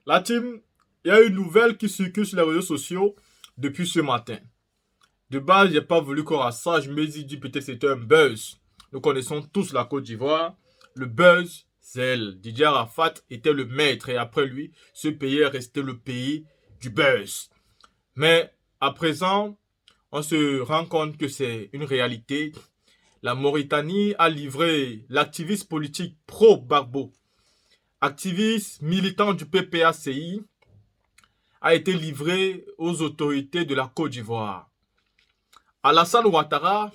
La team, il y a une nouvelle qui circule sur les réseaux sociaux depuis ce matin. De base, j'ai pas voulu croire à ça. Je me dis peut-être c'était un buzz. Nous connaissons tous la Côte d'Ivoire. Le buzz, c'est elle. Didier Arafat était le maître et après lui, ce pays est resté le pays du buzz. Mais à présent, on se rend compte que c'est une réalité. La Mauritanie a livré l'activiste politique pro-Barbo, activiste militant du PPACI, a été livré aux autorités de la Côte d'Ivoire. Alassane Ouattara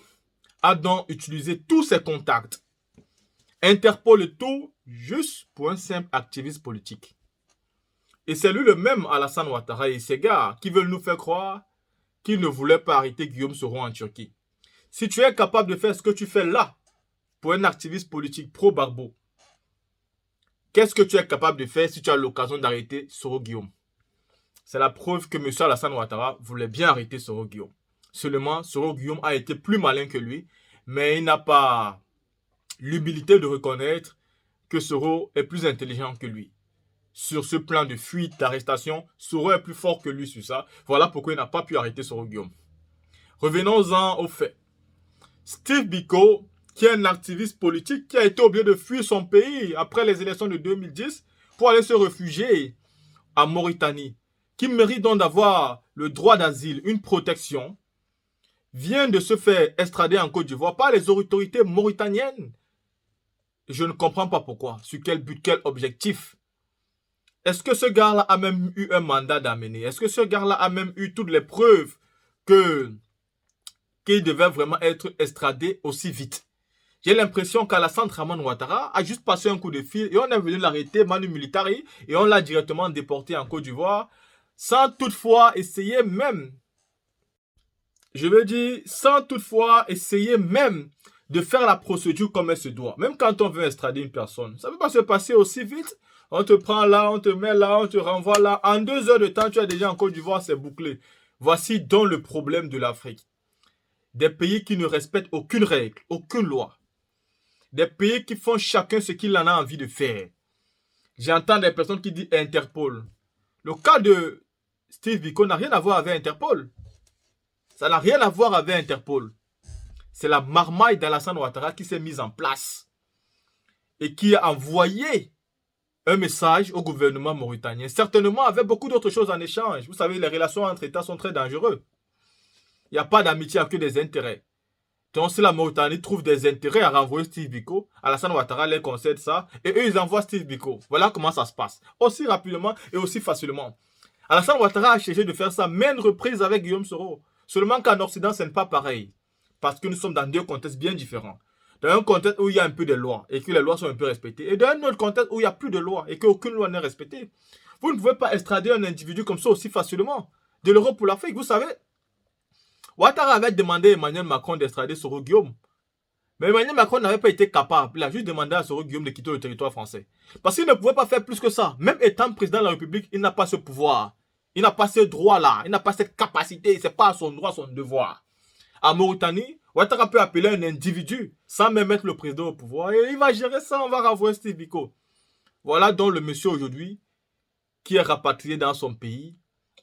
a donc utilisé tous ses contacts, Interpol et tout, juste pour un simple activiste politique. Et c'est lui le même Alassane Ouattara et ses gars qui veulent nous faire croire qu'ils ne voulaient pas arrêter Guillaume Soro en Turquie. Si tu es capable de faire ce que tu fais là, pour un activiste politique pro-Barbo, qu'est-ce que tu es capable de faire si tu as l'occasion d'arrêter Soro Guillaume? C'est la preuve que M. Alassane Ouattara voulait bien arrêter Soro Guillaume. Seulement, Soro Guillaume a été plus malin que lui, mais il n'a pas l'humilité de reconnaître que Soro est plus intelligent que lui. Sur ce plan de fuite, d'arrestation, Soro est plus fort que lui sur ça. Voilà pourquoi il n'a pas pu arrêter Soro Guillaume. Revenons-en aux faits. Steve Biko, qui est un activiste politique qui a été obligé de fuir son pays après les élections de 2010 pour aller se réfugier en Mauritanie, qui mérite donc d'avoir le droit d'asile, une protection, vient de se faire extrader en Côte d'Ivoire par les autorités mauritaniennes. Je ne comprends pas pourquoi, sur quel but, quel objectif. Est-ce que ce gars-là a même eu un mandat d'amener? Est-ce que ce gars-là a même eu toutes les preuves qu'il devait vraiment être extradé aussi vite? J'ai l'impression qu'Alassane Dramane Ouattara a juste passé un coup de fil et on est venu l'arrêter manu militari et on l'a directement déporté en Côte d'Ivoire sans toutefois essayer même, de faire la procédure comme elle se doit. Même quand on veut extrader une personne, ça ne peut pas se passer aussi vite. On te prend là, on te met là, on te renvoie là. En 2 heures de temps, tu es déjà en Côte d'Ivoire, c'est bouclé. Voici donc le problème de l'Afrique. Des pays qui ne respectent aucune règle, aucune loi. Des pays qui font chacun ce qu'il en a envie de faire. J'entends des personnes qui disent Interpol. Le cas de Steve Biko n'a rien à voir avec Interpol. Ça n'a rien à voir avec Interpol. C'est la marmaille d'Alassane Ouattara qui s'est mise en place et qui a envoyé un message au gouvernement mauritanien. Certainement avec beaucoup d'autres choses en échange. Vous savez, les relations entre États sont très dangereuses. Il n'y a pas d'amitié que des intérêts. Donc si la Mauritanie trouve des intérêts à renvoyer Steve Biko, Alassane Ouattara les concède ça et eux ils envoient Steve Biko. Voilà comment ça se passe. Aussi rapidement et aussi facilement. Alassane Ouattara a cherché de faire ça maintes reprises avec Guillaume Soro. Seulement qu'en Occident ce n'est pas pareil. Parce que nous sommes dans deux contextes bien différents. Dans un contexte où il y a un peu de lois et que les lois sont un peu respectées. Et dans un autre contexte où il n'y a plus de lois et qu'aucune loi n'est respectée. Vous ne pouvez pas extrader un individu comme ça aussi facilement. De l'Europe pour l'Afrique, vous savez. Ouattara avait demandé à Emmanuel Macron d'extrader Soro Guillaume. Mais Emmanuel Macron n'avait pas été capable. Il a juste demandé à Soro Guillaume de quitter le territoire français. Parce qu'il ne pouvait pas faire plus que ça. Même étant président de la République, il n'a pas ce pouvoir. Il n'a pas ce droit-là. Il n'a pas cette capacité. Ce n'est pas son droit, son devoir. En Mauritanie, Ouattara peut appeler un individu sans même mettre le président au pouvoir. Et il va gérer ça. On va renvoyer Steve Biko. Voilà donc le monsieur aujourd'hui qui est rapatrié dans son pays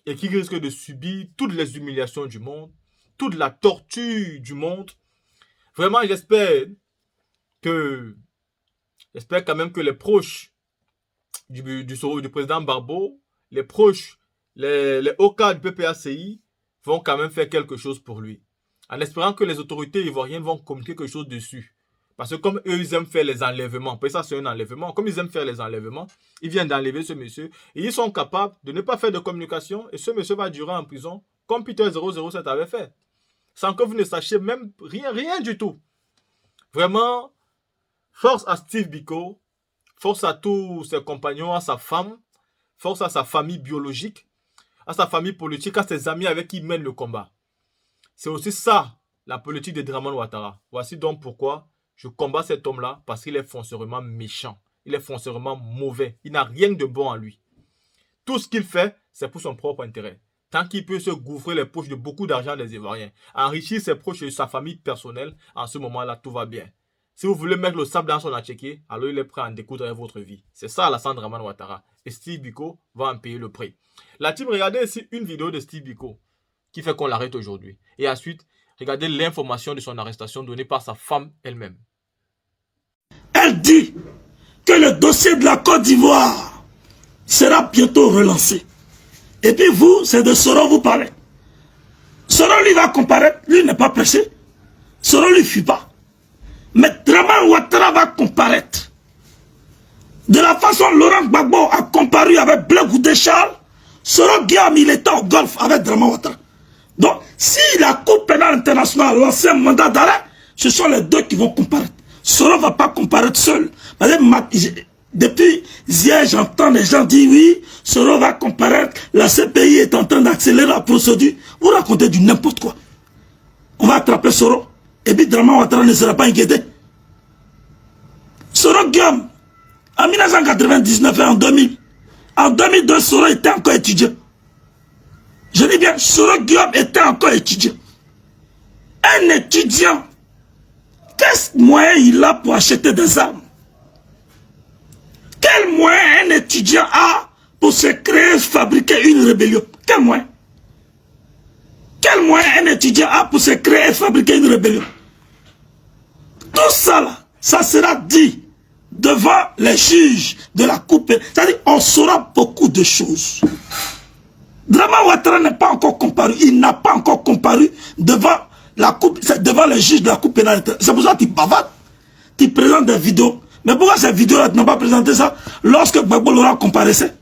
et qui risque de subir toutes les humiliations du monde, toute la torture du monde. Vraiment, j'espère quand même que les proches du président Barbo, les proches, les hauts cadres du PPACI vont quand même faire quelque chose pour lui. En espérant que les autorités ivoiriennes vont communiquer quelque chose dessus. Parce que comme eux, ils aiment faire les enlèvements, après ça c'est un enlèvement, comme ils aiment faire les enlèvements, ils viennent d'enlever ce monsieur, et ils sont capables de ne pas faire de communication, et ce monsieur va durer en prison, comme Peter 007 avait fait. Sans que vous ne sachiez même rien du tout. Vraiment, force à Steve Biko, force à tous ses compagnons, à sa femme, force à sa famille biologique, à sa famille politique, à ses amis avec qui il mène le combat. C'est aussi ça, la politique de Dramane Ouattara. Voici donc pourquoi je combats cet homme-là, parce qu'il est foncièrement méchant. Il est foncièrement mauvais. Il n'a rien de bon en lui. Tout ce qu'il fait, c'est pour son propre intérêt. Tant qu'il peut se gouffrer les poches de beaucoup d'argent des Ivoiriens, enrichir ses proches et sa famille personnelle, en ce moment-là, tout va bien. Si vous voulez mettre le sable dans son acheté, alors il est prêt à en découdre avec votre vie. C'est ça Alassane Draman Ouattara. Et Steve Biko va en payer le prix. La team, regardez ici une vidéo de Steve Biko qui fait qu'on l'arrête aujourd'hui. Et ensuite, regardez l'information de son arrestation donnée par sa femme elle-même. Elle dit que le dossier de la Côte d'Ivoire sera bientôt relancé. Et puis vous, c'est de Soro vous parlez. Soro lui va comparaître, lui n'est pas pressé. Soro lui fuit pas. Mais Draman Ouattara va comparaître. De la façon Laurent Gbagbo a comparu avec Blaise Goudé Charles, Soro Guillaume, il était au golf avec Draman Ouattara. Donc, si la Cour pénale internationale lance un mandat d'arrêt, ce sont les deux qui vont comparaître. Soro ne va pas comparaître seul. Depuis hier, j'entends les gens dire oui, Soro va comparaître, la CPI est en train d'accélérer la procédure. Vous racontez du n'importe quoi. On va attraper Soro. Et puis Draman Ouattara ne sera pas inquiété. Soro Guillaume, en 1999 et en 2000, en 2002, Soro était encore étudiant. Je dis bien, Soro Guillaume était encore étudiant. Un étudiant, quel moyen il a pour acheter des armes? Quel moyen un étudiant a pour se créer, fabriquer une rébellion? Quel moyen? Quel moyen un étudiant a pour se créer et fabriquer une rébellion? Tout ça là, ça sera dit devant les juges de la Cour pénale. C'est-à-dire, on saura beaucoup de choses. Draman Ouattara n'est pas encore comparu. Il n'a pas encore comparu devant les juges de la Cour pénale. C'est pour ça que tu bavardes. Tu présentes des vidéos. Mais pourquoi ces vidéos-là, tu n'as pas présenté ça lorsque Gbagbo Laurent comparaissait?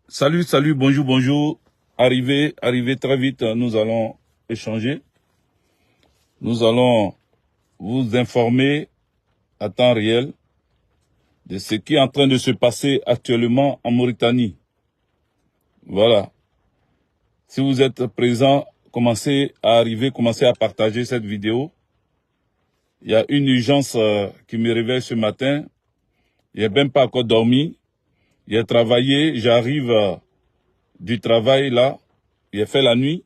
Salut, salut, bonjour, bonjour. Arrivez très vite, nous allons échanger. Nous allons vous informer à temps réel de ce qui est en train de se passer actuellement en Mauritanie. Voilà. Si vous êtes présent, commencez à arriver, commencez à partager cette vidéo. Il y a une urgence qui me réveille ce matin. Je n'ai même pas encore dormi. J'ai travaillé, j'arrive du travail là. J'ai fait la nuit.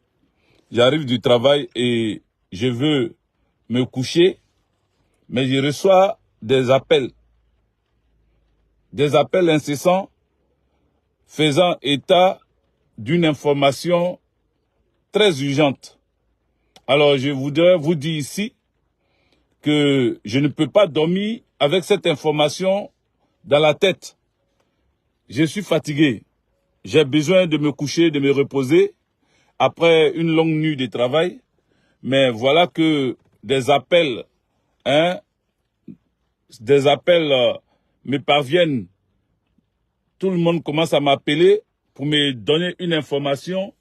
J'arrive du travail et je veux me coucher. Mais je reçois des appels incessants faisant état d'une information très urgente. Alors je voudrais vous dire ici que je ne peux pas dormir avec cette information dans la tête. Je suis fatigué. J'ai besoin de me coucher, de me reposer après une longue nuit de travail. Mais voilà que des appels me parviennent. Tout le monde commence à m'appeler pour me donner une information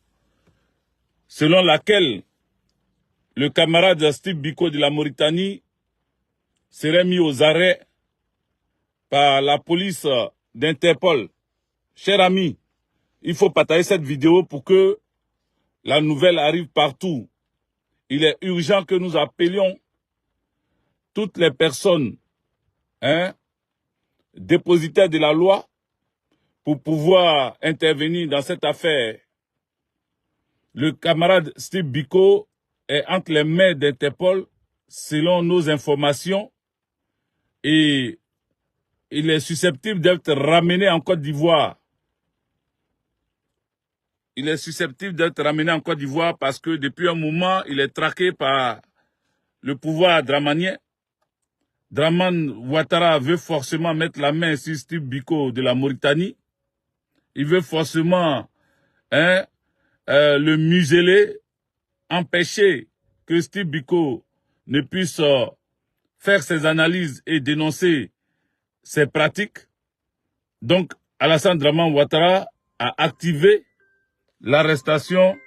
selon laquelle le camarade Steve Biko de la Mauritanie serait mis aux arrêts par la police d'Interpol. Cher ami, il faut partager cette vidéo pour que la nouvelle arrive partout. Il est urgent que nous appelions toutes les personnes dépositaires de la loi pour pouvoir intervenir dans cette affaire. Le camarade Steve Biko est entre les mains d'Interpol selon nos informations et il est susceptible d'être ramené en Côte d'Ivoire. Il est susceptible d'être ramené en Côte d'Ivoire parce que depuis un moment, il est traqué par le pouvoir dramanien. Draman Ouattara veut forcément mettre la main sur Steve Biko de la Mauritanie. Il veut forcément le museler, empêcher que Steve Biko ne puisse faire ses analyses et dénoncer ses pratiques. Donc, Alassane Draman Ouattara a activé l'arrestation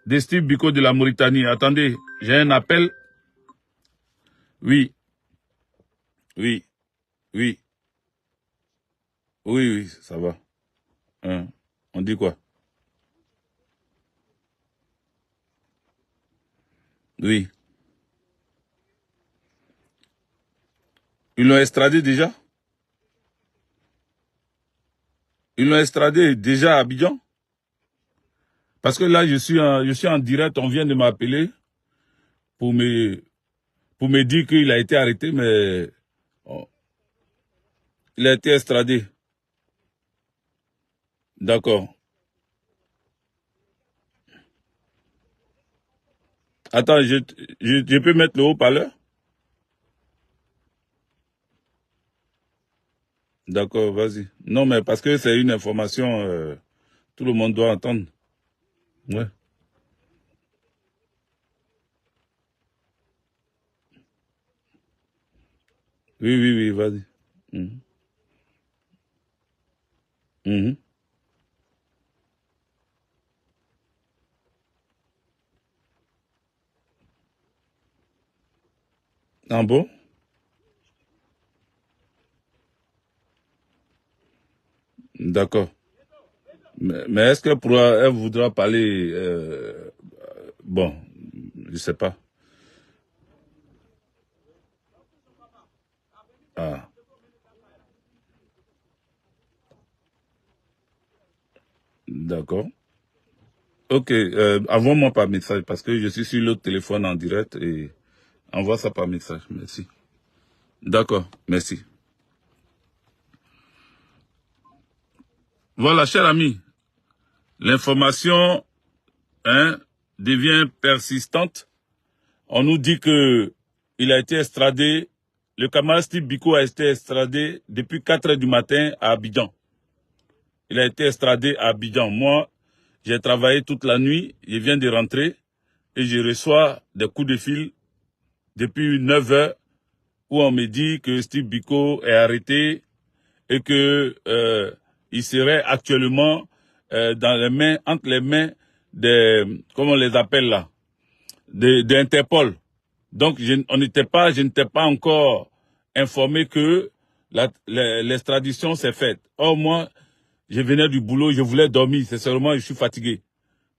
de Steve Biko de la Mauritanie. Attendez, j'ai un appel. Oui, ça va. On dit quoi? Oui. Ils l'ont extradé déjà? Ils l'ont extradé déjà à Abidjan? Parce que là, je suis en direct, on vient de m'appeler pour me dire qu'il a été arrêté, mais oh, il a été extradé. D'accord. Attends, je peux mettre le haut-parleur? D'accord, vas-y. Non, mais parce que c'est une information, tout le monde doit entendre. Ouais. Oui, oui, oui, vas-y. Mhm. Mhm. Ah bon? D'accord. Mais est-ce elle voudra parler bon, je sais pas. Ah, d'accord. Ok, envoie-moi par message parce que je suis sur l'autre téléphone en direct et envoie ça par message. Merci. D'accord, merci. Voilà, cher ami, l'information devient persistante. On nous dit que il a été extradé, le camarade Steve Biko a été extradé depuis 4 heures du matin à Abidjan. Il a été extradé à Abidjan. Moi, j'ai travaillé toute la nuit, je viens de rentrer et je reçois des coups de fil depuis 9 heures où on me dit que Steve Biko est arrêté et que il serait actuellement entre les mains des, comment on les appelle là, d'Interpol. Donc je n'étais pas encore informé que l'extradition s'est faite. Or moi, je venais du boulot, je voulais dormir, c'est seulement je suis fatigué.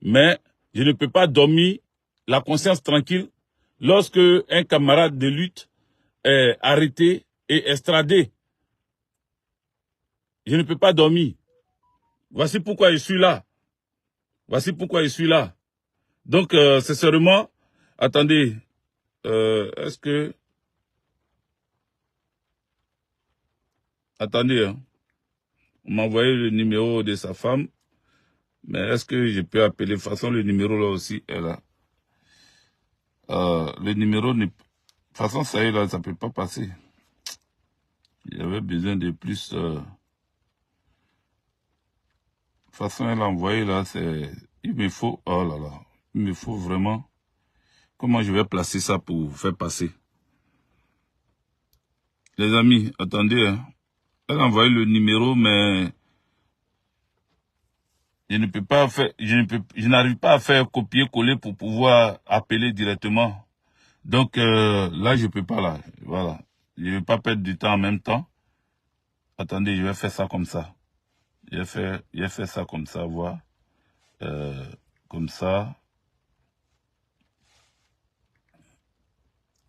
Mais je ne peux pas dormir la conscience tranquille lorsque un camarade de lutte est arrêté et extradé. Je ne peux pas dormir. Voici pourquoi je suis là. Voici pourquoi je suis là. Donc, c'est seulement... Attendez, est-ce que... Attendez, hein. On m'a envoyé le numéro de sa femme. Mais est-ce que je peux appeler? De toute façon, le numéro là aussi est là. Le numéro... De toute façon, ça y est là, ça ne peut pas passer. J'avais besoin de plus... De toute façon, elle a envoyé là, c'est... Il me faut... Oh là là. Il me faut vraiment... Comment je vais placer ça pour faire passer? Les amis, attendez, hein. Elle a envoyé le numéro, mais je ne peux pas faire, je n'arrive pas à faire copier-coller pour pouvoir appeler directement. Donc là, je peux pas là. Voilà. Je ne vais pas perdre du temps en même temps. Attendez, je vais faire ça comme ça. Je vais faire ça comme ça, voir. Comme ça.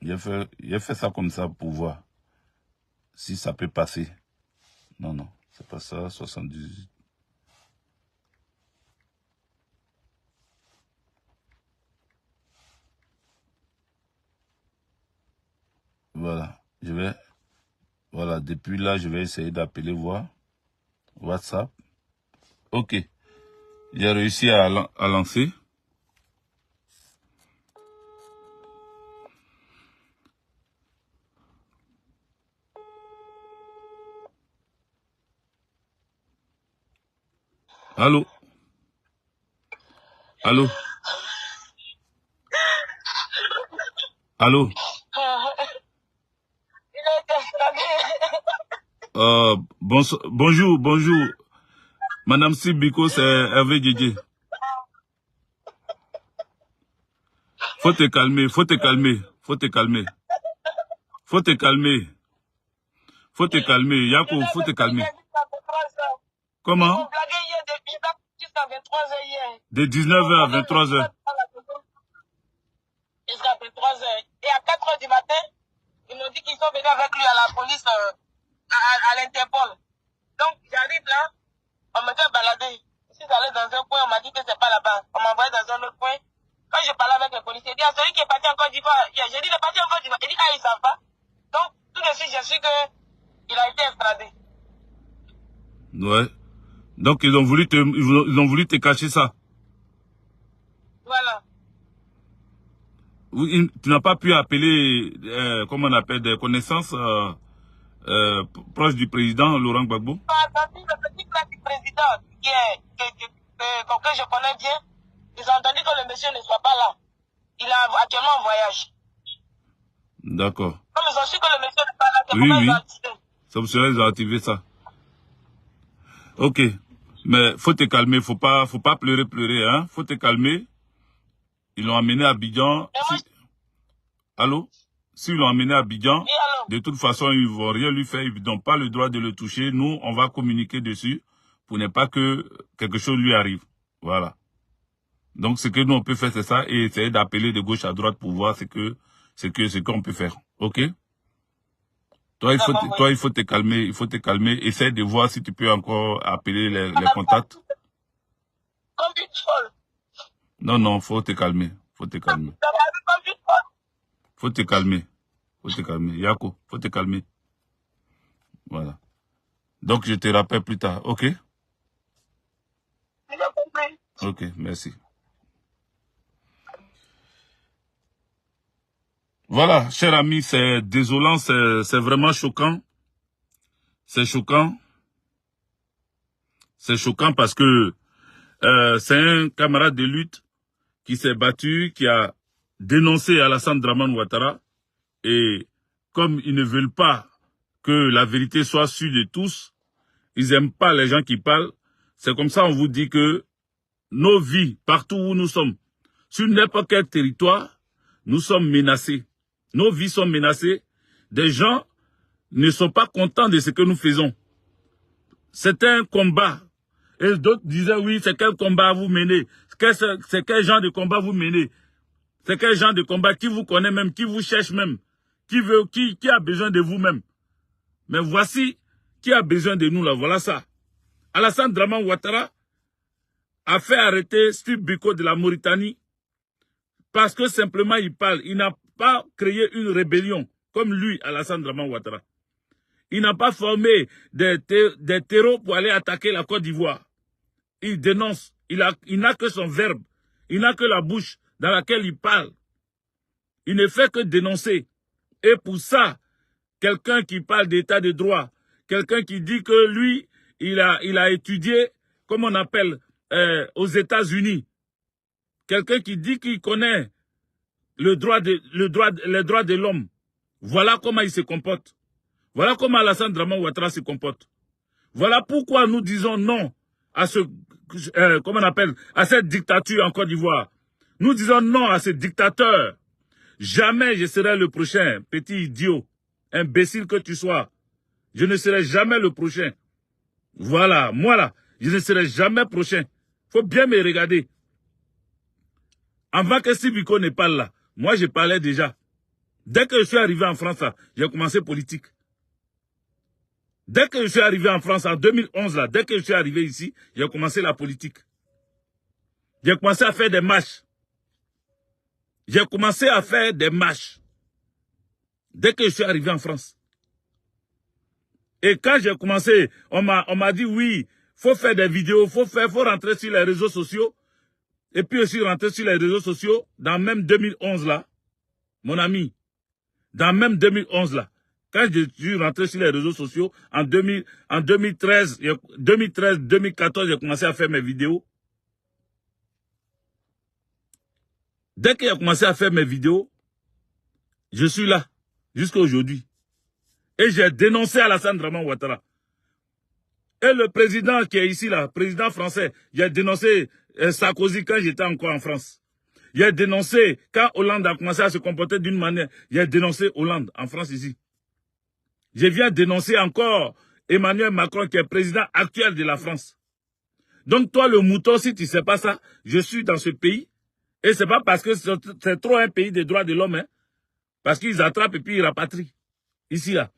Je vais faire ça comme ça pour voir si ça peut passer. Non, non, c'est pas ça, 78. Voilà, voilà, depuis là, je vais essayer d'appeler, voir, WhatsApp. Ok, j'ai réussi à lancer. Allô? Allô? Allô? Bonjour. Madame Sibiko, c'est Hervé Djedje. Faut te calmer. Yako, faut te calmer. Comment? De 19h à 23h. Jusqu'à 23h. Et à 4h du matin, ils m'ont dit qu'ils sont venus avec lui à la police, à l'Interpol. Donc, j'arrive là, on me fait balader. suis allé dans un coin, on m'a dit que c'est pas là-bas. On m'a envoyé dans un autre coin. Quand je parlais avec les policiers, il dit à celui qui est parti en Côte d'Ivoire, j'ai dit, il est parti en Côte d'Ivoire. Il dit, ah, ils savent pas. Donc, tout de suite, j'ai su qu'il a été extradé. Ouais. Donc, ils ont voulu te cacher ça. Voilà. Oui, tu n'as pas pu appeler, comment on appelle, des connaissances proches du président Laurent Gbagbo? Le petit frère du président, que je connais bien, ils ont entendu que le monsieur ne soit pas là. Il est actuellement en voyage. D'accord. Comme ils ont su que le monsieur n'est pas là, c'est Oui, comment oui. ils ont activé. C'est pour cela qu'ils ont activé ça. Ok. Mais faut te calmer, faut pas pleurer, hein. Faut te calmer. Ils l'ont amené à Abidjan. Allô? S'ils l'ont amené à Abidjan, Oui, allô? de toute façon, ils vont rien lui faire. Ils n'ont pas le droit de le toucher. Nous, on va communiquer dessus pour ne pas que quelque chose lui arrive. Voilà. Donc, ce que nous, on peut faire, c'est ça, et essayer d'appeler de gauche à droite pour voir ce qu'on peut faire. OK? Toi, il faut te calmer. Essaye de voir si tu peux encore appeler les contacts. Comme une folle. Non, faut te calmer. Faut te calmer. Yako, faut te calmer. Voilà. Donc, je te rappelle plus tard. OK? J'ai compris. OK, merci. Voilà, cher ami, c'est désolant, c'est vraiment choquant. C'est choquant. C'est choquant parce que c'est un camarade de lutte qui s'est battu, qui a dénoncé Alassane Dramane Ouattara. Et comme ils ne veulent pas que la vérité soit sûre de tous, ils n'aiment pas les gens qui parlent. C'est comme ça on vous dit que nos vies, partout où nous sommes, sur n'importe quel territoire, nous sommes menacés. Nos vies sont menacées. Des gens ne sont pas contents de ce que nous faisons. C'est un combat. Et d'autres disaient, oui, c'est quel combat vous menez? C'est quel genre de combat vous menez? C'est quel genre de combat? Qui vous connaît même? Qui vous cherche même? Qui a besoin de vous-même? Mais voici qui a besoin de nous là. Voilà ça. Alassane Dramane Ouattara a fait arrêter Steve Biko de la Mauritanie parce que simplement il parle. Il n'a pas créé une rébellion comme lui, Alassane Dramane Ouattara. Il n'a pas formé des terreaux pour aller attaquer la Côte d'Ivoire. Il dénonce. Il n'a que son verbe. Il n'a que la bouche dans laquelle il parle. Il ne fait que dénoncer. Et pour ça, quelqu'un qui parle d'état de droit, quelqu'un qui dit que lui, il a étudié, comme on appelle, aux États-Unis. Quelqu'un qui dit qu'il connaît les droits de l'homme. Voilà comment il se comporte. Voilà comment Alassane Dramane Ouattara se comporte. Voilà pourquoi nous disons non à comment on appelle, à cette dictature en Côte d'Ivoire. Nous disons non à ce dictateur. Jamais je serai le prochain, petit idiot, imbécile que tu sois. Je ne serai jamais le prochain. Voilà, moi là, je ne serai jamais prochain. Faut bien me regarder. Avant que Steve Biko ne parle là, moi je parlais déjà. Dès que je suis arrivé en France, j'ai commencé politique. Dès que je suis arrivé en France en 2011, là, dès que je suis arrivé ici, j'ai commencé la politique. J'ai commencé à faire des marches. J'ai commencé à faire des marches. Dès que je suis arrivé en France. Et quand j'ai commencé, on m'a dit oui, faut faire des vidéos, faut rentrer sur les réseaux sociaux. Et puis aussi rentrer sur les réseaux sociaux dans même 2011 là, mon ami. Dans même 2011 là. Quand je suis rentré sur les réseaux sociaux, en 2013, 2014, j'ai commencé à faire mes vidéos. Dès que j'ai commencé à faire mes vidéos, je suis là, jusqu'à aujourd'hui. Et j'ai dénoncé Alassane Dramane Ouattara. Et le président qui est ici là, président français, j'ai dénoncé Sarkozy quand j'étais encore en France. J'ai dénoncé, quand Hollande a commencé à se comporter d'une manière, j'ai dénoncé Hollande en France ici. Je viens dénoncer encore Emmanuel Macron qui est président actuel de la France. Donc toi le mouton, si tu ne sais pas ça, je suis dans ce pays. Et c'est pas parce que c'est trop un pays des droits de l'homme, hein, parce qu'ils attrapent et puis ils rapatrient. Ici là.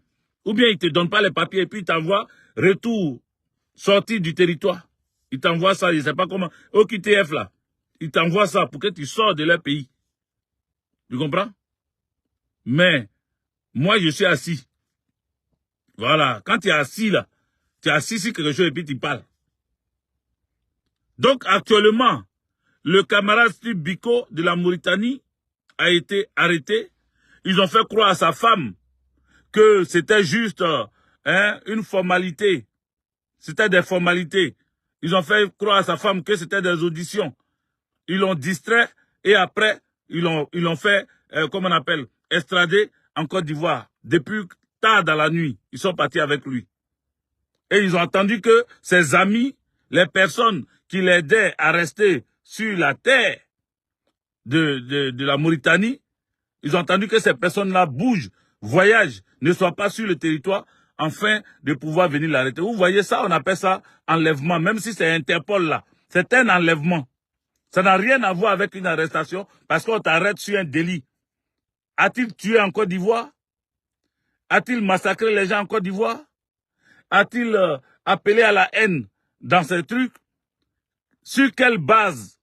Ou bien ils ne te donnent pas les papiers et puis ils t'envoient retour, sortie du territoire. Ils t'envoient ça, je ne sais pas comment. OQTF là, ils t'envoient ça pour que tu sors de leur pays. Tu comprends? Mais, moi je suis assis. Voilà, quand tu es assis là, tu es assis sur quelque chose et puis tu parles. Donc actuellement, le camarade Steve Biko de la Mauritanie a été arrêté. Ils ont fait croire à sa femme que c'était juste une formalité. C'était des formalités. Ils ont fait croire à sa femme que c'était des auditions. Ils l'ont distrait et après, ils l'ont fait, comment on appelle, extrader en Côte d'Ivoire. Depuis tard dans la nuit, ils sont partis avec lui. Et ils ont entendu que ses amis, les personnes qui l'aidaient à rester sur la terre de la Mauritanie, ils ont entendu que ces personnes-là bougent, voyagent, ne soient pas sur le territoire, afin de pouvoir venir l'arrêter. Vous voyez ça, on appelle ça enlèvement, même si c'est Interpol là. C'est un enlèvement. Ça n'a rien à voir avec une arrestation, parce qu'on t'arrête sur un délit. A-t-il tué en Côte d'Ivoire? A-t-il massacré les gens en Côte d'Ivoire? A-t-il appelé à la haine dans ces trucs? Sur quelle base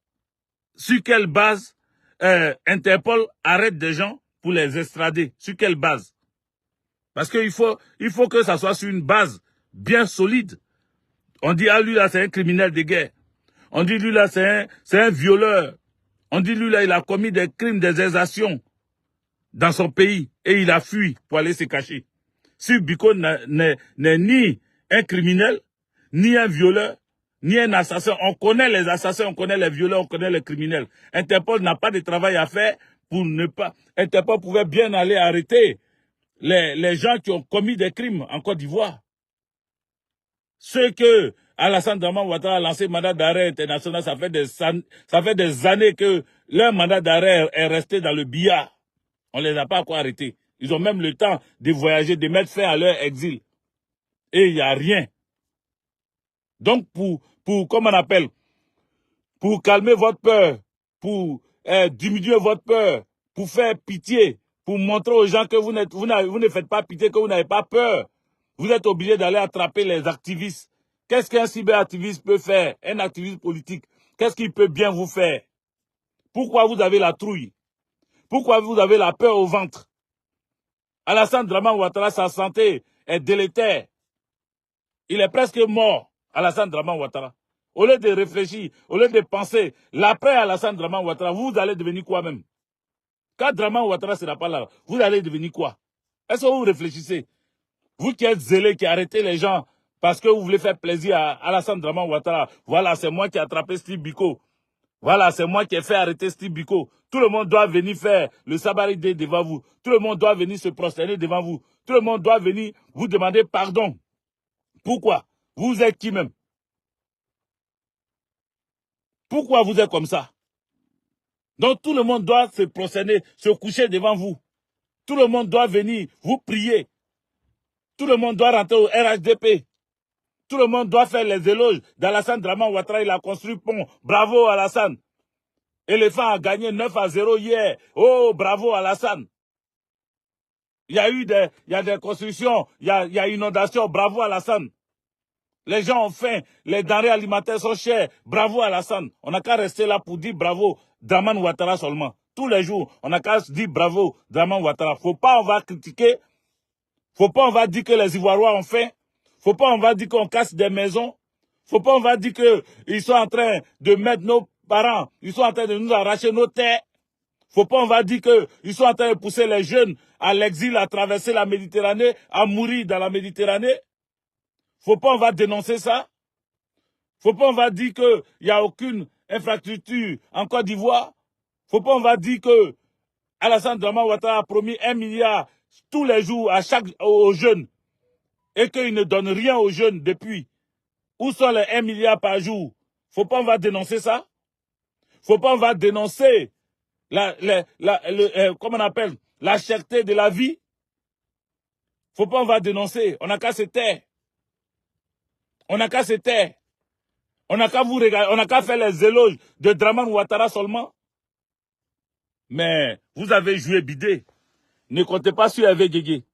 Interpol arrête des gens pour les extrader? Sur quelle base? Parce qu'il faut que ça soit sur une base bien solide. On dit, ah lui là c'est un criminel de guerre. On dit lui là c'est un violeur. On dit lui là il a commis des crimes, des exactions dans son pays et il a fui pour aller se cacher. Si Biko n'est ni un criminel, ni un violeur, ni un assassin. On connaît les assassins, on connaît les violeurs, on connaît les criminels. Interpol n'a pas de travail à faire pour ne pas... Interpol pouvait bien aller arrêter les gens qui ont commis des crimes en Côte d'Ivoire. Ceux que Alassane Dramane Ouattara a lancé mandat d'arrêt international, ça fait des années que leur mandat d'arrêt est resté dans le billard. On ne les a pas encore arrêtés. Ils ont même le temps de voyager, de mettre fin à leur exil. Et il n'y a rien. Donc, comment on appelle, pour calmer votre peur, pour diminuer votre peur, pour faire pitié, pour montrer aux gens que vous ne faites pas pitié, que vous n'avez pas peur, vous êtes obligé d'aller attraper les activistes. Qu'est-ce qu'un cyberactiviste peut faire, un activiste politique? Qu'est-ce qu'il peut bien vous faire? Pourquoi vous avez la trouille? Pourquoi vous avez la peur au ventre? Alassane Dramane Ouattara, sa santé est délétère. Il est presque mort, Alassane Dramane Ouattara. Au lieu de réfléchir, au lieu de penser, l'après Alassane Dramane Ouattara, vous allez devenir quoi même? Quand Dramane Ouattara ne sera pas là, vous allez devenir quoi? Est-ce que vous réfléchissez? Vous qui êtes zélés, qui arrêtez les gens parce que vous voulez faire plaisir à Alassane Dramane Ouattara. Voilà, c'est moi qui ai attrapé Steve Biko. Voilà, c'est moi qui ai fait arrêter Steve Biko. Tout le monde doit venir faire le sabaridé devant vous. Tout le monde doit venir se prosterner devant vous. Tout le monde doit venir vous demander pardon. Pourquoi? Vous êtes qui même? Pourquoi vous êtes comme ça? Donc tout le monde doit se prosterner, se coucher devant vous. Tout le monde doit venir vous prier. Tout le monde doit rentrer au RHDP. Tout le monde doit faire les éloges d'Alassane Dramane Ouattara. Il a construit pont. Bravo Alassane. Éléphant a gagné 9-0 hier. Oh, bravo Alassane. Il y a des constructions, il y a inondation. Bravo Alassane. Les gens ont faim, les denrées alimentaires sont chères. Bravo Alassane. On n'a qu'à rester là pour dire bravo Dramane Ouattara seulement. Tous les jours, on n'a qu'à dire bravo Dramane Ouattara. Faut pas on va critiquer. Faut pas on va dire que les Ivoiriens ont faim. Faut pas on va dire qu'on casse des maisons. Faut pas on va dire qu'ils sont en train de mettre nos parents, ils sont en train de nous arracher nos terres. Faut pas on va dire qu'ils sont en train de pousser les jeunes à l'exil, à traverser la Méditerranée, à mourir dans la Méditerranée. Faut pas on va dénoncer ça. Faut pas on va dire qu'il n'y a aucune infrastructure en Côte d'Ivoire. Faut pas on va dire que Alassane Dramane Ouattara a promis 1 milliard tous les jours aux jeunes et qu'il ne donne rien aux jeunes depuis. Où sont les 1 milliard par jour? Faut pas on va dénoncer ça. Faut pas on va dénoncer comment on appelle, la cherté de la vie. Faut pas on va dénoncer. On n'a qu'à se taire. On n'a qu'à se taire. On n'a qu'à vous regarder. On n'a qu'à faire les éloges de Dramane Ouattara seulement. Mais vous avez joué bidé. Ne comptez pas sur Hervé Guégué.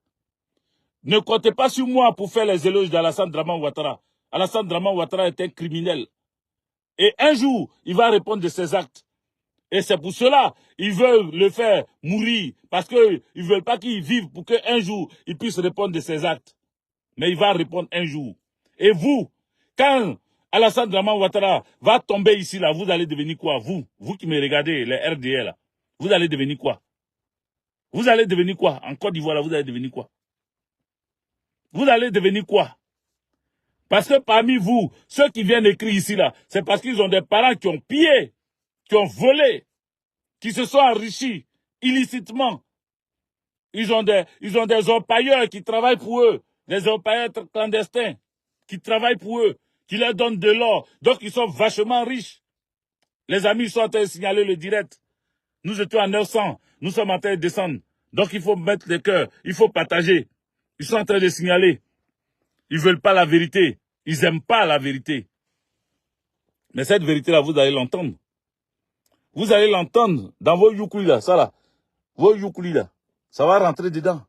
Ne comptez pas sur moi pour faire les éloges d'Alassane Dramane Ouattara. Alassane Dramane Ouattara est un criminel. Et un jour, il va répondre de ses actes. Et c'est pour cela, ils veulent le faire mourir. Parce qu'ils ne veulent pas qu'il vive pour qu'un jour, il puisse répondre de ses actes. Mais il va répondre un jour. Et vous, quand Alassane Draman Ouattara va tomber ici, là, vous allez devenir quoi? Vous qui me regardez, les RDA, là, vous allez devenir quoi? Vous allez devenir quoi? En Côte d'Ivoire, là, vous allez devenir quoi? Vous allez devenir quoi? Parce que parmi vous, ceux qui viennent écrire ici, là, c'est parce qu'ils ont des parents qui ont pillé, qui ont volé, qui se sont enrichis illicitement. Ils ont des orpailleurs qui travaillent pour eux, des orpailleurs clandestins qui travaillent pour eux, qui leur donnent de l'or. Donc, ils sont vachement riches. Les amis sont en train de signaler le direct. Nous étions à 900, nous sommes en train de descendre. Donc, il faut mettre le cœur, il faut partager. Ils sont en train de signaler. Ils veulent pas la vérité. Ils aiment pas la vérité. Mais cette vérité-là, vous allez l'entendre. Vous allez l'entendre dans vos youkoulis là, ça là. Vos youkoulis là. Ça va rentrer dedans.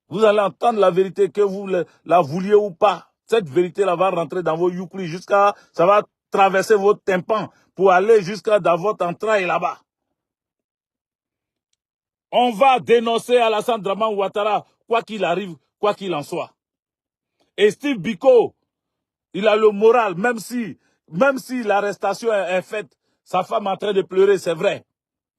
Vous allez entendre la vérité, que vous la vouliez ou pas. Cette vérité-là va rentrer dans vos youkoulis jusqu'à, ça va traverser votre tympan pour aller jusqu'à dans votre entraille là-bas. On va dénoncer Alassane Draman Ouattara, quoi qu'il arrive, quoi qu'il en soit. Et Steve Biko, il a le moral, même si l'arrestation est faite, sa femme est en train de pleurer, c'est vrai.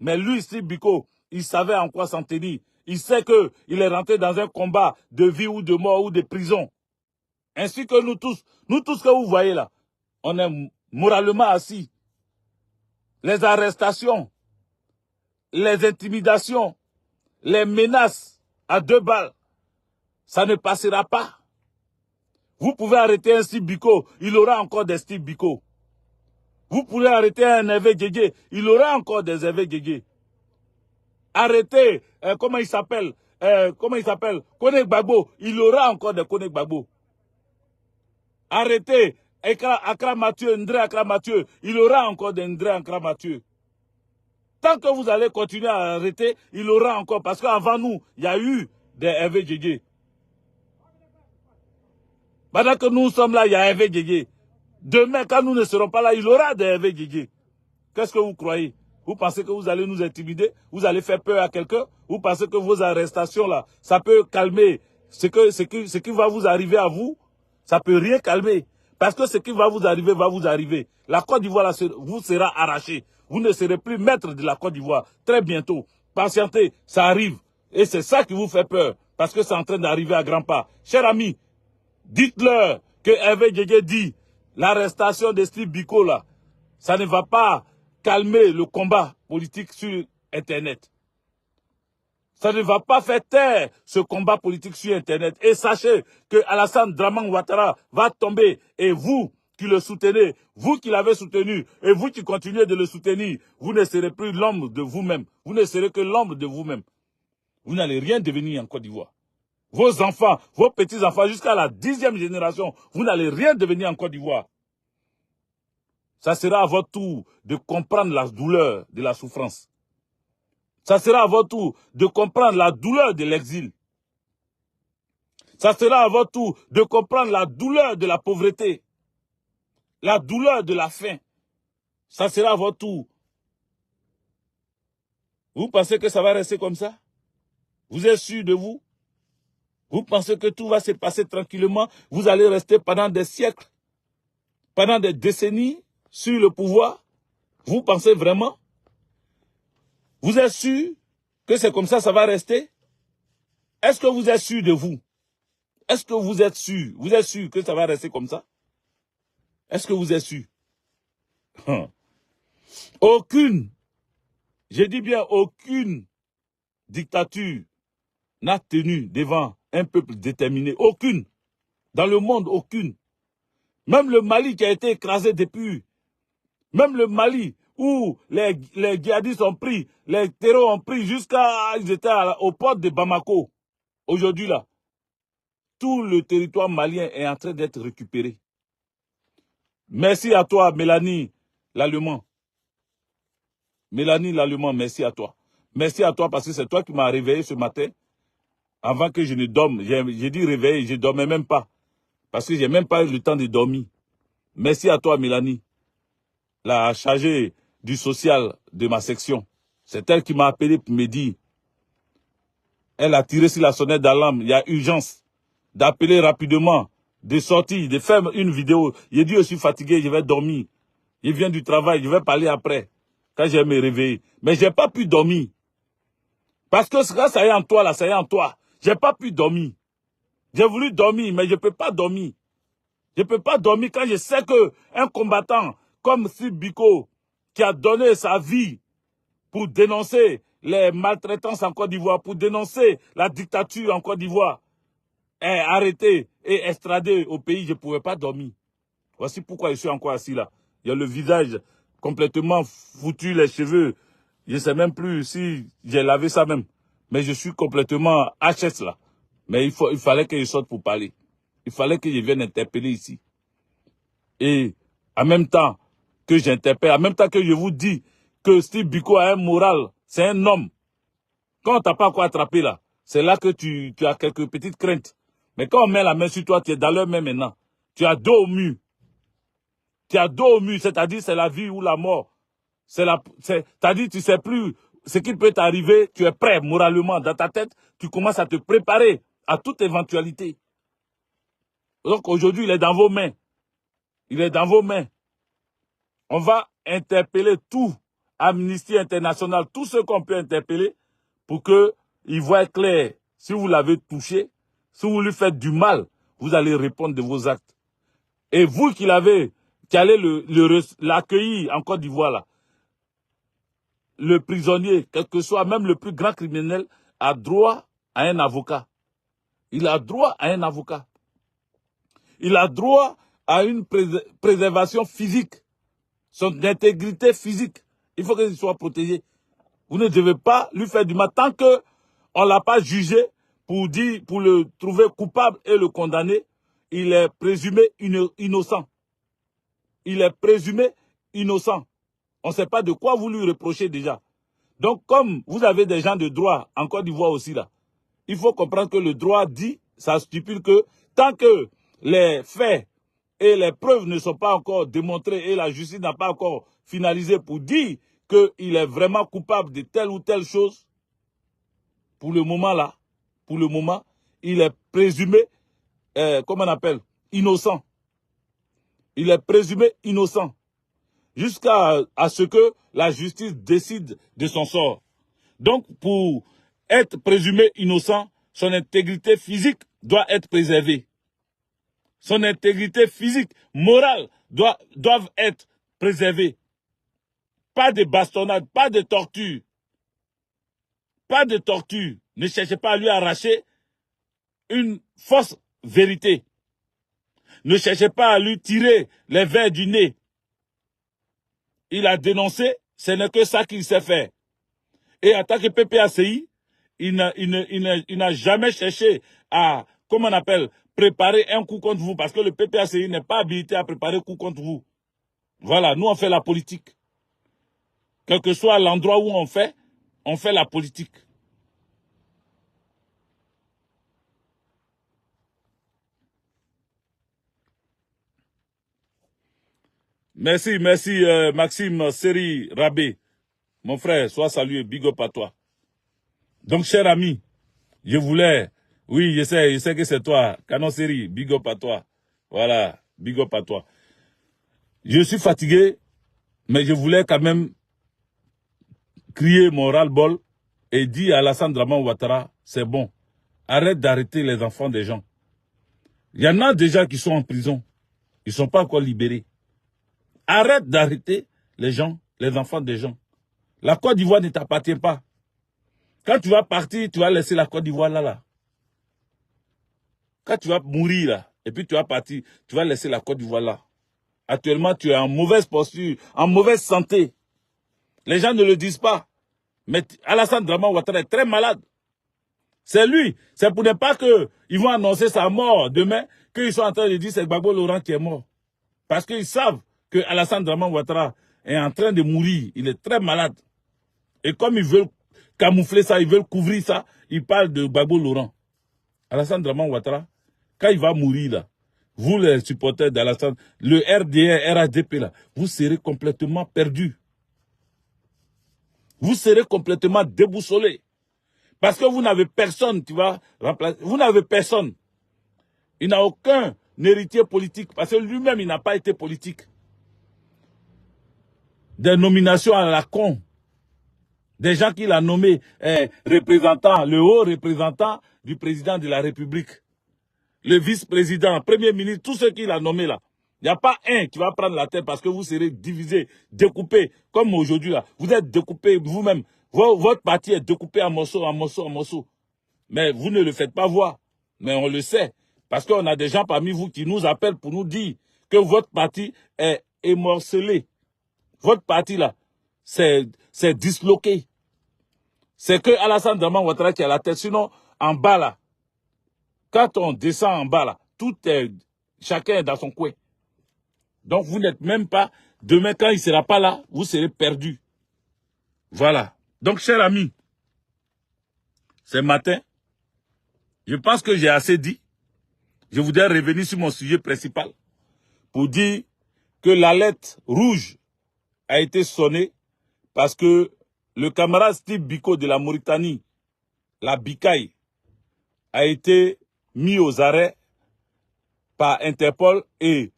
Mais lui, Steve Biko, il savait en quoi s'en tenir. Il sait qu'il est rentré dans un combat de vie ou de mort ou de prison. Ainsi que nous tous que vous voyez là, on est moralement assis. Les arrestations, les intimidations, les menaces à 2 balles, ça ne passera pas. Vous pouvez arrêter un Steve Biko, il aura encore des Steve Biko. Vous pouvez arrêter un Hervé Guégué, il aura encore des Hervé Guégué. Arrêtez, comment il s'appelle Kone Gbagbo, il aura encore des Kone Gbagbo. Arrêtez, Accra Mathieu, Ndré Accra Mathieu, il aura encore des Ndré Accra Mathieu. Tant que vous allez continuer à arrêter, il aura encore, parce qu'avant nous, il y a eu des Hervé Guégué. Pendant que nous sommes là, il y a Hervé Guégué. Demain, quand nous ne serons pas là, il aura des Hervé Guégué. Qu'est-ce que vous croyez? Vous pensez que vous allez nous intimider? Vous allez faire peur à quelqu'un? Vous pensez que vos arrestations là, ça peut calmer ce qui va vous arriver à vous? Ça peut rien calmer. Parce que ce qui va vous arriver, va vous arriver. La Côte d'Ivoire vous sera arrachée. Vous ne serez plus maître de la Côte d'Ivoire. Très bientôt. Patientez, ça arrive. Et c'est ça qui vous fait peur. Parce que c'est en train d'arriver à grands pas. Chers amis, dites-leur que Hervé Guégué dit, l'arrestation de Steve Biko là, ça ne va pas calmer le combat politique sur Internet. Ça ne va pas faire taire ce combat politique sur Internet. Et sachez que Alassane Draman Ouattara va tomber. Et vous qui le soutenez, vous qui l'avez soutenu, et vous qui continuez de le soutenir, vous ne serez plus l'homme de vous-même. Vous ne serez que l'homme de vous-même. Vous n'allez rien devenir en Côte d'Ivoire. Vos enfants, vos petits-enfants, jusqu'à la 10e génération, vous n'allez rien devenir en Côte d'Ivoire. Ça sera à votre tour de comprendre la douleur de la souffrance. Ça sera à votre tour de comprendre la douleur de l'exil. Ça sera à votre tour de comprendre la douleur de la pauvreté. La douleur de la faim. Ça sera à votre tour. Vous pensez que ça va rester comme ça? Vous êtes sûr de vous? Vous pensez que tout va se passer tranquillement? Vous allez rester pendant des siècles, pendant des décennies sur le pouvoir? Vous pensez vraiment? Vous êtes sûr que c'est comme ça, ça va rester? Est-ce que vous êtes sûr de vous? Est-ce que vous êtes sûr? Vous êtes sûr que ça va rester comme ça? Est-ce que vous êtes sûr? Aucune, je dis bien aucune dictature n'a tenu devant un peuple déterminé. Aucune. Dans le monde, aucune. Même le Mali qui a été écrasé depuis. Même le Mali où les djihadistes ont pris, les terroristes ont pris jusqu'à... Ils étaient aux portes de Bamako. Aujourd'hui là, tout le territoire malien est en train d'être récupéré. Merci à toi, Mélanie l'Allemand. Mélanie l'Allemand, merci à toi. Merci à toi parce que c'est toi qui m'as réveillé ce matin. Avant que je ne dorme, j'ai dit réveiller, je ne dormais même pas. Parce que je n'ai même pas eu le temps de dormir. Merci à toi, Mélanie. la chargée du social de ma section. C'est elle qui m'a appelé pour me dire. Elle a tiré sur la sonnette d'alarme. Il y a urgence d'appeler rapidement, de sortir, de faire une vidéo. J'ai dit, je suis fatigué, je vais dormir. Je viens du travail, je vais parler après, quand je vais me réveiller. Mais je n'ai pas pu dormir. Parce que quand ça y est en toi, là, ça y est en toi. Je n'ai pas pu dormir. J'ai voulu dormir, mais je ne peux pas dormir. Je ne peux pas dormir quand je sais qu'un combattant comme Steve Biko, qui a donné sa vie pour dénoncer les maltraitances en Côte d'Ivoire, pour dénoncer la dictature en Côte d'Ivoire, est arrêté et extradé au pays, je ne pouvais pas dormir. Voici pourquoi je suis encore assis là. Il y a le visage complètement foutu, les cheveux. Je ne sais même plus si j'ai lavé ça même. Mais je suis complètement HS là. Mais il fallait que je sorte pour parler. Il fallait que je vienne interpeller ici. Et en même temps que j'interpelle, en même temps que je vous dis que Steve Biko a un moral, c'est un homme. Quand on t'a pas encore attrapé là, c'est là que tu as quelques petites craintes. Mais quand on met la main sur toi, tu es dans leur main maintenant. Tu as dos au mur. Tu as dos au mur, c'est-à-dire c'est la vie ou la mort. C'est-à-dire tu sais plus ce qui peut t'arriver, tu es prêt moralement. Dans ta tête, tu commences à te préparer à toute éventualité. Donc aujourd'hui, il est dans vos mains. Il est dans vos mains. On va interpeller tout Amnesty International, tous ceux qu'on peut interpeller pour qu'ils voient clair. Si vous l'avez touché, si vous lui faites du mal, vous allez répondre de vos actes. Et vous qui allez l'accueillir en Côte d'Ivoire, là, le prisonnier, quel que soit, même le plus grand criminel, a droit à un avocat. Il a droit à un avocat. Il a droit à une préservation physique. Son intégrité physique. Il faut qu'il soit protégé. Vous ne devez pas lui faire du mal tant qu'on ne l'a pas jugé pour le trouver coupable et le condamner. Il est présumé innocent. Il est présumé innocent. On ne sait pas de quoi vous lui reprochez déjà. Donc, comme vous avez des gens de droit en Côte d'Ivoire aussi là, il faut comprendre que le droit dit, ça stipule que tant que les faits et les preuves ne sont pas encore démontrées et la justice n'a pas encore finalisé pour dire qu'il est vraiment coupable de telle ou telle chose, pour le moment là, il est présumé, comment on appelle, innocent. Il est présumé innocent. Jusqu'à ce que la justice décide de son sort. Donc, pour être présumé innocent, son intégrité physique doit être préservée. Son intégrité physique, morale, doivent être préservées. Pas de bastonnade, pas de torture. Pas de torture. Ne cherchez pas à lui arracher une fausse vérité. Ne cherchez pas à lui tirer les vers du nez. Il a dénoncé, ce n'est que ça qu'il sait faire. Et en tant que PPACI, il n'a jamais cherché à, comment on appelle, préparer un coup contre vous, parce que le PPACI n'est pas habilité à préparer un coup contre vous. Voilà, nous on fait la politique. Quel que soit l'endroit où on fait la politique. Merci, Maxime Seri Rabé. Mon frère, sois salué, big up à toi. Donc, cher ami, je voulais, oui, je sais que c'est toi, Canon Seri, big up à toi. Voilà, big up à toi. Je suis fatigué, mais je voulais quand même crier mon ras-le-bol et dire à Alassane Draman Ouattara, c'est bon, arrête d'arrêter les enfants des gens. Il y en a déjà qui sont en prison, ils ne sont pas encore libérés. Arrête d'arrêter les gens, les enfants des gens. La Côte d'Ivoire ne t'appartient pas. Quand tu vas partir, tu vas laisser la Côte d'Ivoire là. Quand tu vas mourir là, et puis tu vas partir, tu vas laisser la Côte d'Ivoire là. Actuellement, tu es en mauvaise posture, en mauvaise santé. Les gens ne le disent pas. Mais Alassane Draman Ouattara est très malade. C'est lui. C'est pour ne pas qu'ils vont annoncer sa mort demain, qu'ils sont en train de dire c'est Gbagbo Laurent qui est mort. Parce qu'ils savent que Alassane Draman Ouattara est en train de mourir. Il est très malade. Et comme ils veulent camoufler ça, ils veulent couvrir ça, ils parlent de Gbagbo Laurent. Alassane Draman Ouattara, quand il va mourir là, vous les supporters d'Alassane, le RDR, RHDP là, vous serez complètement perdus. Vous serez complètement déboussolés. Parce que vous n'avez personne qui va remplacer. Vous n'avez personne. Il n'a aucun héritier politique. Parce que lui-même, il n'a pas été politique. Des nominations à la con. Des gens qu'il a nommés représentants, le haut représentant du président de la République. Le vice-président, premier ministre, tous ceux qu'il a nommés là. Il n'y a pas un qui va prendre la tête parce que vous serez divisés, découpés. Comme aujourd'hui là, vous êtes découpés vous-même. Votre parti est découpé en morceaux, en morceaux, en morceaux. Mais vous ne le faites pas voir. Mais on le sait. Parce qu'on a des gens parmi vous qui nous appellent pour nous dire que votre parti est émorcelé. Votre parti là, c'est disloqué. C'est que Alassane Draman Ouattara qui a la tête. Sinon, en bas là, quand on descend en bas là, chacun est dans son coin. Donc vous n'êtes même pas, demain quand il ne sera pas là, vous serez perdus. Voilà. Donc chers amis, ce matin, je pense que j'ai assez dit. Je voudrais revenir sur mon sujet principal pour dire que l'alerte rouge a été sonnée parce que le camarade Steve Biko de la Mauritanie, la Bikaï, a été mis aux arrêts par Interpol et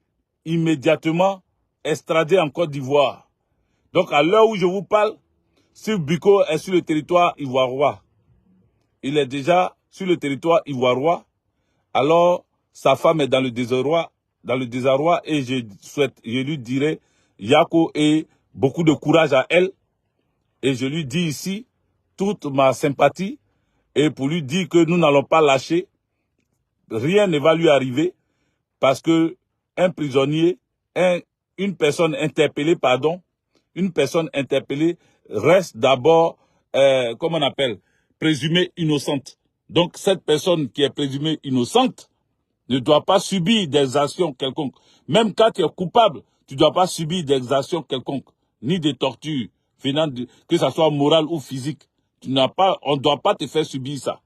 immédiatement extradé en Côte d'Ivoire. Donc à l'heure où je vous parle, Steve Biko est sur le territoire ivoirois. Il est déjà sur le territoire ivoirois. Alors sa femme est dans le désarroi et je lui dirai Yako et beaucoup de courage à elle. Et je lui dis ici toute ma sympathie et pour lui dire que nous n'allons pas lâcher. Rien ne va lui arriver parce que un prisonnier, une personne interpellée reste d'abord, comment on appelle, présumée innocente. Donc cette personne qui est présumée innocente ne doit pas subir des actions quelconques. Même quand tu es coupable, tu ne dois pas subir des actions quelconques, ni des tortures, que ce soit morale ou physique. On ne doit pas te faire subir ça.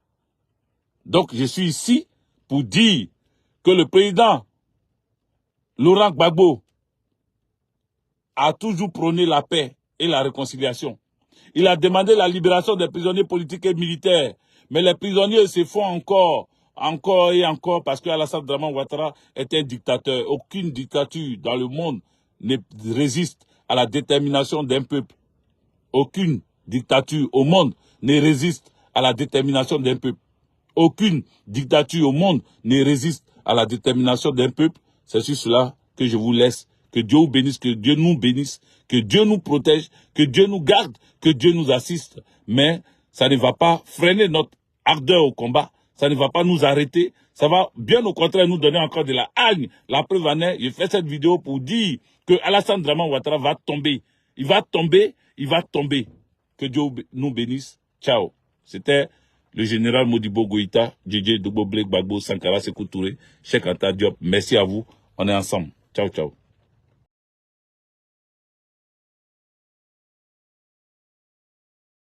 Donc je suis ici pour dire que le président Laurent Gbagbo a toujours prôné la paix et la réconciliation. Il a demandé la libération des prisonniers politiques et militaires. Mais les prisonniers se font encore et encore parce que Alassane Draman Ouattara est un dictateur. Aucune dictature dans le monde ne résiste à la détermination d'un peuple. Aucune dictature au monde ne résiste à la détermination d'un peuple. Aucune dictature au monde ne résiste à la détermination d'un peuple. C'est sur cela que je vous laisse. Que Dieu vous bénisse, que Dieu nous bénisse, que Dieu nous protège, que Dieu nous garde, que Dieu nous assiste. Mais ça ne va pas freiner notre ardeur au combat. Ça ne va pas nous arrêter. Ça va bien au contraire nous donner encore de la haine. La preuve en est, je fais cette vidéo pour dire que Alassane Draman Ouattara va tomber. Il va tomber, il va tomber. Que Dieu nous bénisse. Ciao. C'était le général Modibo Goïta, DJ Doubo Blake Gbagbo, Sankara Sekou Touré, Cheikh Anta Diop. Merci à vous. On est ensemble. Ciao, ciao.